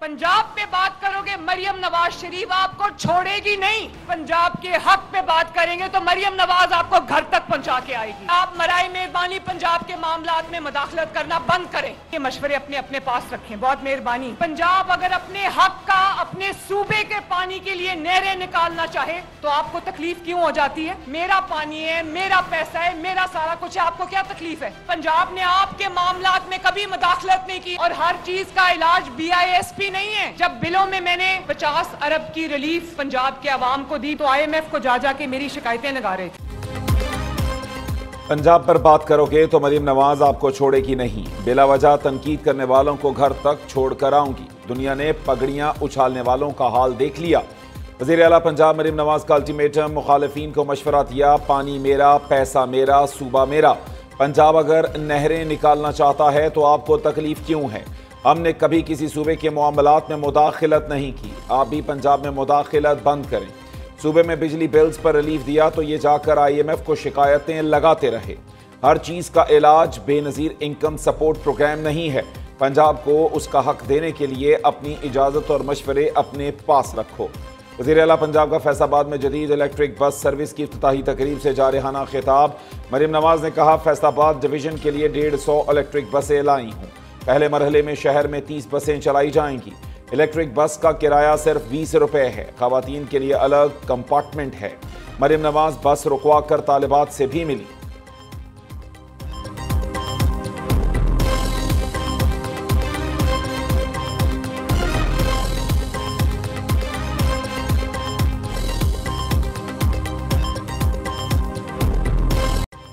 पंजाब पे बात करोगे, मरियम नवाज शरीफ आपको छोड़ेगी नहीं। पंजाब के हक पे बात करेंगे तो मरियम नवाज आपको घर तक पहुंचा के आएगी। आप मराई मेहरबानी पंजाब के मामलात में मुदाखलत करना बंद करें। ये मशवरे अपने अपने पास रखें, बहुत मेहरबानी। पंजाब अगर अपने हक का, अपने सूबे के पानी के लिए नहरें निकालना चाहे तो आपको तकलीफ क्यों हो जाती है? मेरा पानी है, मेरा पैसा है, मेरा सारा कुछ है, आपको क्या तकलीफ है? पंजाब ने आपके मामलात में कभी मुदाखलत नहीं की और हर चीज का इलाज BISP नहीं है। जब बिलों में मैंने 50 अरब की रिलीफ पंजाब के अवाम को दी तो IMF को जा जाके मेरी शिकायतें लगा रहे थे। पंजाब पर बात करोगे तो मरियम नवाज आपको छोड़ेगी नहीं। बिला वजह तनकीद करने वालों को घर तक छोड़ कर आऊंगी। दुनिया ने पगड़ियां उछालने वालों का हाल देख लिया। वज़ीर आला पंजाब मरियम नवाज का अल्टीमेटम, मुखालिफिन को मशवरा दिया, पानी मेरा, पैसा मेरा, सूबा मेरा। पंजाब अगर नहरें निकालना चाहता है तो आपको तकलीफ क्यों है? हमने कभी किसी सूबे के मामलात में मुदाखलत नहीं की। आप भी पंजाब में मुदाखलत बंद करें। सूबे में बिजली बिल्स पर रिलीफ दिया तो ये जाकर IMF को शिकायतें लगाते रहे। हर चीज का इलाज बेनजीर इनकम सपोर्ट प्रोग्राम नहीं है। पंजाब को उसका हक देने के लिए अपनी इजाजत और मशवरे अपने पास रखो। वज़ीर आला पंजाब का फैसलाबाद में जदीद इलेक्ट्रिक बस सर्विस की इफ्तिताही तकरीब से जारहाना खिताब। मरियम नवाज ने कहा, फैसलाबाद डिवीजन के लिए 150 इलेक्ट्रिक बसें लाई हूँ। पहले मरहले में शहर में 30 बसें चलाई जाएंगी। इलेक्ट्रिक बस का किराया सिर्फ 20 रुपए है। खवातीन के लिए अलग कंपार्टमेंट है। मरियम नवाज बस रुकवा कर तालिबात से भी मिली।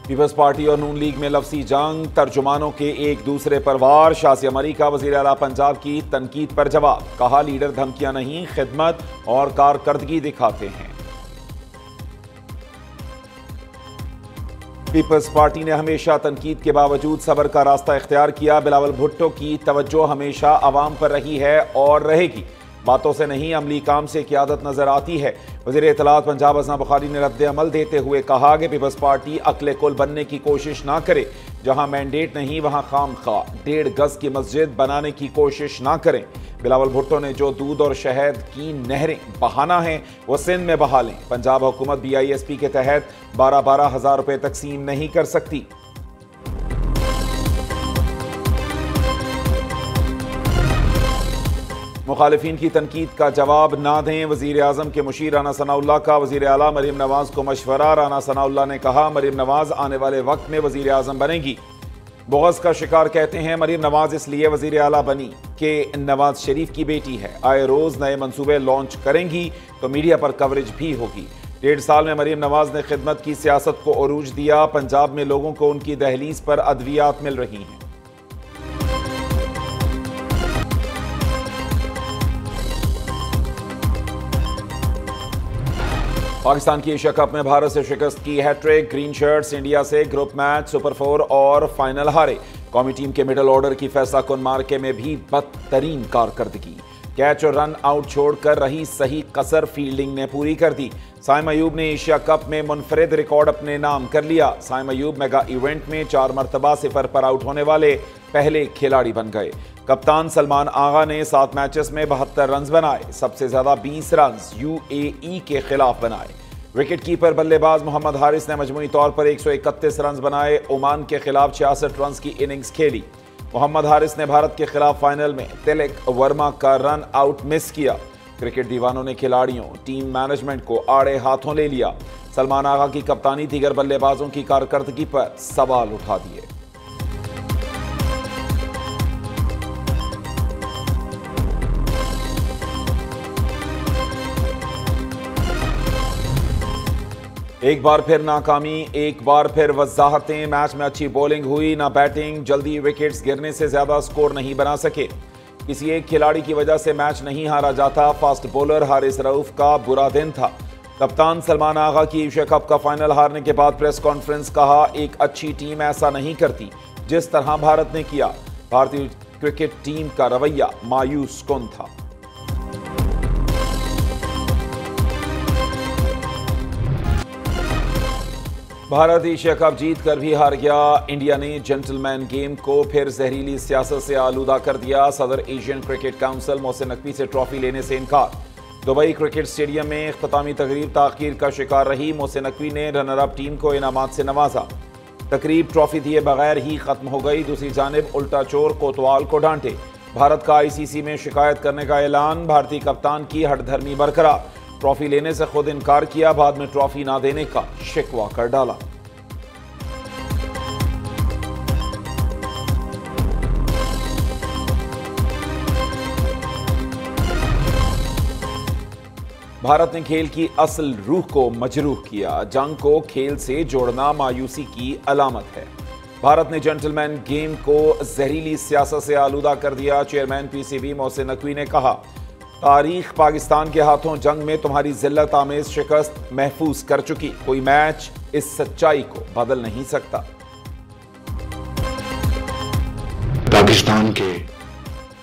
पीपल्स पार्टी और नून लीग में लफ्जी जंग, तर्जुमानों के एक दूसरे पर वार। शासिया मरी का वज़ीर आला पंजाब की तनकीद पर जवाब। कहा, लीडर धमकियां नहीं, खिदमत और कारकर्दगी दिखाते हैं। पीपल्स पार्टी ने हमेशा तनकीद के बावजूद सब्र का रास्ता इख्तियार किया। बिलावल भुट्टो की तवज्जो हमेशा अवाम पर रही है और रहेगी। बातों से नहीं, अमली काम से क़यादत नजर आती है। वज़ीर इत्तलात पंजाब हसन बुखारी ने रद्द अमल देते हुए कहा कि पीपल्स पार्टी अक्ले कुल बनने की कोशिश ना करे। जहां मैंडेट नहीं वहां खामखा 1.5 गज की मस्जिद बनाने की कोशिश ना करें। बिलावल भुट्टो ने जो दूध और शहद की नहरें बहाना है वो सिंध में बहा लें। पंजाब हुकूमत BISP के तहत 12-12 हज़ार रुपए तकसीम नहीं कर सकती। मुखालिफिन की तनकीद का जवाब ना दें। वज़ीर आज़म के मुशीर राना सनाउल्लाह का वज़ीर आला मरियम नवाज को मशवरा। राना सनाउल्लाह ने कहा, मरियम नवाज आने वाले वक्त में वज़ीर आज़म बनेगी। बुग़्ज़ का शिकार कहते हैं मरियम नवाज इसलिए वज़ीर आला बनी कि नवाज शरीफ की बेटी है। आए रोज़ नए मंसूबे लॉन्च करेंगी तो मीडिया पर कवरेज भी होगी। 1.5 साल में मरियम नवाज ने खिदमत की सियासत को अरूज दिया। पंजाब में लोगों को उनकी दहलीज पर अद्वियात मिल रही हैं। पाकिस्तान की एशिया कप में भारत से शिकस्त की हैट्रिक। ग्रीन शर्ट्स इंडिया से ग्रुप मैच, सुपर 4 और फाइनल हारे। कौमी टीम के मिडल ऑर्डर की फैसला कुन मार्के में भी बदतरीन कारकर्दगी। कैच और रन आउट छोड़कर रही सही कसर फील्डिंग ने पूरी कर दी। साइम अयूब ने एशिया कप में मुनफरिद रिकॉर्ड अपने नाम कर लिया। साइम अयूब मेगा इवेंट में 4 मरतबा 0 पर आउट होने वाले पहले खिलाड़ी बन गए। कप्तान सलमान आगा ने 7 मैचेस में 72 रन बनाए। सबसे ज्यादा 20 रन UAE के खिलाफ बनाए। विकेट कीपर बल्लेबाज मोहम्मद हारिस ने मजमूई तौर पर 131 रन बनाए। ओमान के खिलाफ 66 रन की इनिंग्स खेली। मोहम्मद हारिस ने भारत के खिलाफ फाइनल में तिलक वर्मा का रन आउट मिस किया। क्रिकेट दीवानों ने खिलाड़ियों, टीम मैनेजमेंट को आड़े हाथों ले लिया। सलमान आगा की कप्तानी दीगर बल्लेबाजों की कारकर्दगी पर सवाल उठा दिए। एक बार फिर नाकामी, एक बार फिर वजाहतें। मैच में अच्छी बॉलिंग हुई, ना बैटिंग। जल्दी विकेट्स गिरने से ज्यादा स्कोर नहीं बना सके। किसी एक खिलाड़ी की वजह से मैच नहीं हारा जाता। फास्ट बॉलर हारिस रऊफ का बुरा दिन था। कप्तान सलमान आगा की एशिया कप का फाइनल हारने के बाद प्रेस कॉन्फ्रेंस। कहा, एक अच्छी टीम ऐसा नहीं करती जिस तरह भारत ने किया। भारतीय क्रिकेट टीम का रवैया मायूस कुन था। भारत एशिया कप जीत कर भी हार गया। इंडिया ने जेंटलमैन गेम को फिर जहरीली सियासत से आलूदा कर दिया। सदर Asian cricket council Mohsin Naqvi से ट्रॉफी लेने से इनकार। दुबई क्रिकेट स्टेडियम में इख्तितामी तकरीब ताखीर का शिकार रही। मोहसिन नकवी ने रनर अप टीम को इनामात से नवाजा। तकरीब ट्रॉफी दिए बगैर ही खत्म हो गई। दूसरी जानिब उल्टा चोर कोतवाल को डांटे। भारत का आईसीसी में शिकायत करने का ऐलान। भारतीय कप्तान की हठधर्मी बरकरार। ट्रॉफी लेने से खुद इनकार किया, बाद में ट्रॉफी ना देने का शिकवा कर डाला। भारत ने खेल की असल रूह को मजरूह किया। जंग को खेल से जोड़ना मायूसी की अलामत है। भारत ने जेंटलमैन गेम को जहरीली सियासत से आलूदा कर दिया। चेयरमैन पीसीबी मोहसिन नकवी ने कहा, तारीख पाकिस्तान के हाथों जंग में तुम्हारी जिल्लत आमेज शिकस्त महफूज कर चुकी। कोई मैच इस सच्चाई को बदल नहीं सकता। पाकिस्तान के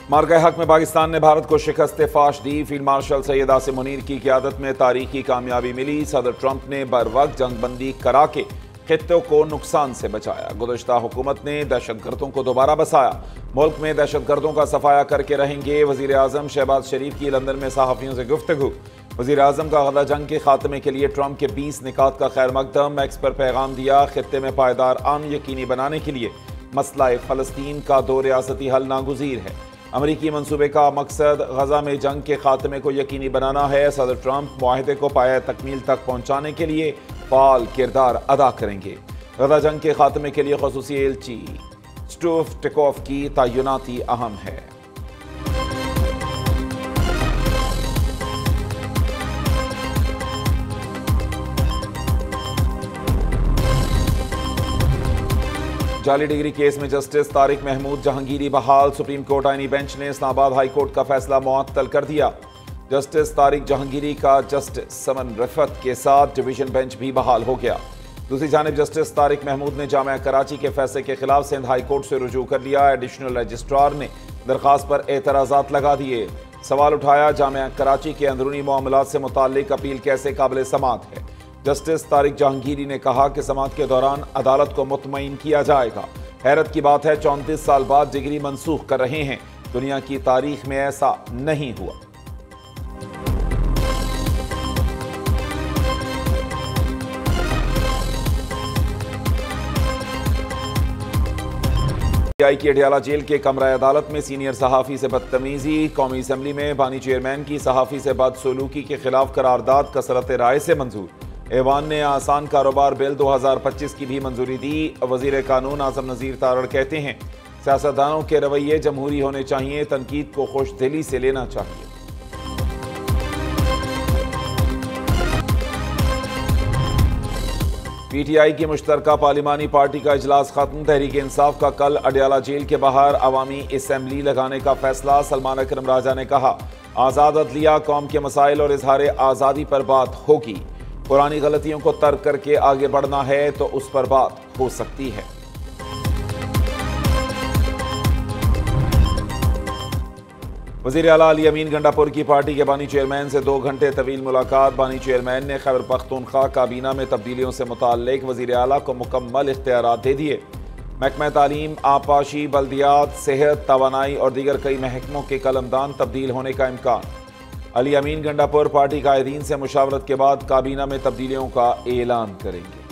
मार्का हक में पाकिस्तान ने भारत को शिकस्त फाश दी। फील्ड मार्शल सैयद आसिम मुनीर की क़यादत में तारीखी कामयाबी मिली। सदर ट्रंप ने बरवक्त जंगबंदी करा के खित्तों को नुकसान से बचाया। गुज़श्ता हुकूमत ने दहशतगर्दों को दोबारा बसाया। मुल्क में दहशतगर्दों का सफाया करके रहेंगे। वज़ीर आज़म शहबाज शरीफ की लंदन में सहाफ़ियों से गुफ्तगू। वज़ीर आज़म का गदा जंग के खात्मे के लिए ट्रंप के 20 निकात का खैर मकदम। एक्स पर पैगाम दिया, खित्ते में पायदार अमन यकीनी बनाने के लिए मसला फ़लस्तीन का दो रियासती हल नागुज़ीर है। अमरीकी मंसूबे का मकसद गजा में जंग के खात्मे को यकीनी बनाना है। सदर ट्रंप मुआहदे को पाया तकमील तक पहुँचाने के लिए फाल किरदार अदा करेंगे। गजा जंग के खात्मे के लिए ख़ुसूसी एलची स्टोव टिकॉफ की तैनाती अहम है। जाली डिग्री केस में जस्टिस तारिक महमूद जहांगीरी बहाल। सुप्रीम कोर्ट आईनी बेंच ने इस्लामाबाद हाई कोर्ट का फैसला मुअत्तल कर दिया। जस्टिस तारिक जहांगीरी का जस्टिस समन रफत के साथ डिवीजन बेंच भी बहाल हो गया। दूसरी जानिब जस्टिस तारिक महमूद ने जामिया कराची के फैसले के खिलाफ सिंध हाई कोर्ट से रुजू कर लिया। एडिशनल रजिस्ट्रार ने दरखास्त पर एतराज़ात लगा दिए। सवाल उठाया, जामिया कराची के अंदरूनी मामलात से मुताल्लिक अपील कैसे काबिल समात है। जस्टिस तारिक जहांगीरी ने कहा कि समात के दौरान अदालत को मुतमईन किया जाएगा। हैरत की बात है, 34 साल बाद डिग्री मनसूख कर रहे हैं। दुनिया की तारीख में ऐसा नहीं हुआ। आई की अडियाला जेल के कमरा अदालत में सीनियर सहाफ़ी से बदतमीजी। कौमी असम्बली में बानी चेयरमैन की सहाफ़ी से बदसलूकी के खिलाफ करारदाद कसरत राय से मंजूर। ऐवान ने आसान कारोबार बिल 2025 की भी मंजूरी दी। वज़ीर कानून आज़म नज़ीर तारड़ कहते हैं, सियासतदानों के रवैये जमहूरी होने चाहिए, तनकीद को खुशदिली से लेना चाहिए। पीटीआई की मुश्तरका पार्लिमानी पार्टी का इजलास खत्म। तहरीक इंसाफ का कल अडियाला जेल के बाहर अवामी असम्बली लगाने का फैसला। सलमान अकरम राजा ने कहा, आज़ाद अदलिया कौम के मसाइल और इजहार आज़ादी पर बात होगी। पुरानी गलतियों को तर्क करके आगे बढ़ना है तो उस पर बात हो सकती है। वज़ीर आला अली अमीन गंडापुर की पार्टी के बानी चेयरमैन से 2 घंटे तवील मुलाकात। बानी चेयरमैन ने खैबर पख्तूनख्वा काबीना में तब्दीलियों से मुताल्लिक वज़ीर आला को मुकम्मल इख्तियारात दे दिए। महकमा तालीम, आपाशी, बल्दियात, सेहत, तवानाई और दीगर कई महकमों के कलमदान तब्दील होने का इम्कान। अली अमीन गंडापुर पार्टी कायदीन से मुशावरत के बाद काबीना में तब्दीलियों का ऐलान करेंगे।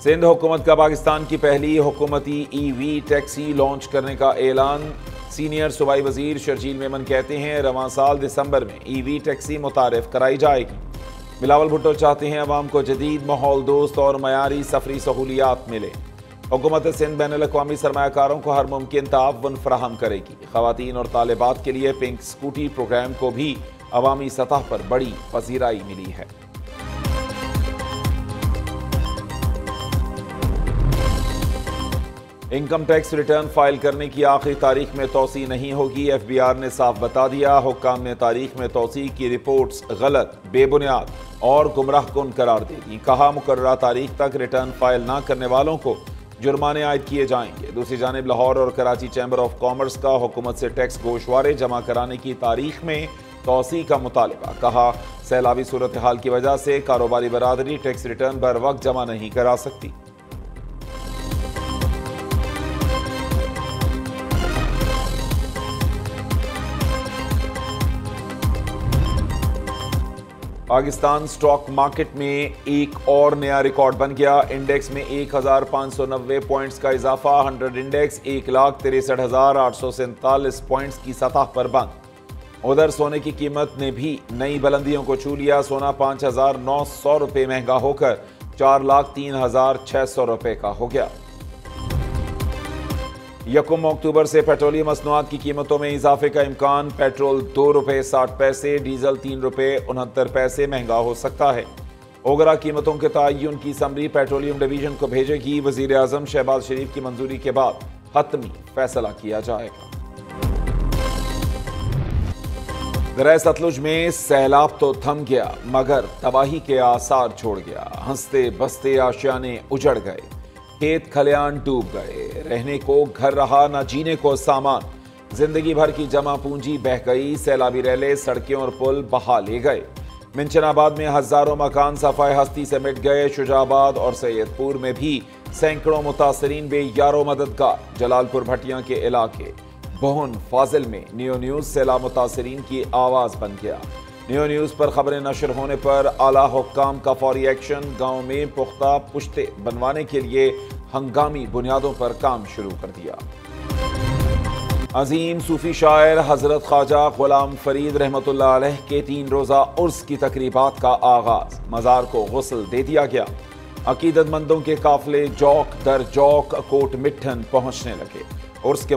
सिंध हुकूमत का पाकिस्तान की पहली हुकूमती ईवी टैक्सी लॉन्च करने का ऐलान। सीनियर सूबाई वजीर शर्जील मेमन कहते हैं, रवां साल दिसंबर में ईवी टैक्सी मुतारिफ कराई जाएगी। बिलावल भुट्टो चाहते हैं अवाम को जदीद माहौल दोस्त और मयारी सफरी सहूलियात मिले। हुकूमत सिंध बैनुल-अक़वामी सरमायाकारों को हर मुमकिन ताअव्वुन फराहम करेगी। ख़वातीन और तालिबात के लिए पिंक स्कूटी प्रोग्राम को भी अवामी सतह पर बड़ी पजीराई मिली है। इनकम टैक्स रिटर्न फाइल करने की आखिरी तारीख में तोसी नहीं होगी। FBI ने साफ बता दिया। हुक्काम ने तारीख में तोसी की रिपोर्ट्स गलत, बेबुनियाद और गुमराह कुन करार दे दी। कहा, मुकर्ररा तारीख तक रिटर्न फाइल ना करने वालों को जुर्माने आयद किए जाएंगे। दूसरी जानिब लाहौर और कराची चैम्बर ऑफ कॉमर्स का हुकूमत से टैक्स गोशवारे जमा कराने की तारीख में तौसी का मुतालिबा। कहा, सैलाबी सूरत हाल की वजह से कारोबारी बरादरी टैक्स रिटर्न बर वक्त जमा नहीं करा सकती। पाकिस्तान स्टॉक मार्केट में एक और नया रिकॉर्ड बन गया। इंडेक्स में 1590 पॉइंट्स का इजाफा। 100 इंडेक्स 1,63,847 पॉइंट्स की सतह पर बंद। उधर सोने की कीमत ने भी नई बुलंदियों को छू लिया। सोना 5,900 रुपये महंगा होकर 4,03,600 रुपये का हो गया। 1 अक्टूबर से पेट्रोलियम मसनूआत की कीमतों में इजाफे का इम्कान। पेट्रोल 2 रुपये 60 पैसे, डीजल 3 रुपये 69 पैसे महंगा हो सकता है। ओगरा कीमतों के तयन की समरी पेट्रोलियम डिवीजन को भेजेगी। वजीर आजम शहबाज शरीफ की मंजूरी के बाद हतमी फैसला किया जाएगा। दरिया सतलुज में सैलाब तो थम गया मगर तबाही के आसार छोड़ गया। हंसते बसते आशियाने उजड़ गए, खेत खलियान डूब गए, रहने को घर रहा न जीने को सामान। जिंदगी भर की जमा पूंजी बह गई। सैलाबी रैले, सड़कें और पुल बहा ले गए। मिंचनाबाद में हजारों मकान सफाई हस्ती से मिट गए। शुजाबाद और सैयदपुर में भी सैकड़ों मुतासरीन बेयारो मददगार। जलालपुर भटिया के इलाके बोहन फाजिल में नियो न्यूज सैलाब मुतासरीन की आवाज बन गया। नियो न्यूज पर खबरें नशर होने पर आला हुक्काम का फौरी एक्शन। गांव में पुख्ता पुश्ते बनवाने के लिए हंगामी बुनियादों पर काम शुरू कर दिया। अजीम सूफी शायर हजरत ख्वाजा गुलाम फरीद रहमतुल्लाह अलैह के 3 रोजा उर्स की तकरीबात का आगाज। मजार को गुस्ल दे दिया गया। अकीदतमंदों के काफिले जौक दर जौक कोट मिट्ठन पहुंचने लगे। उर्स के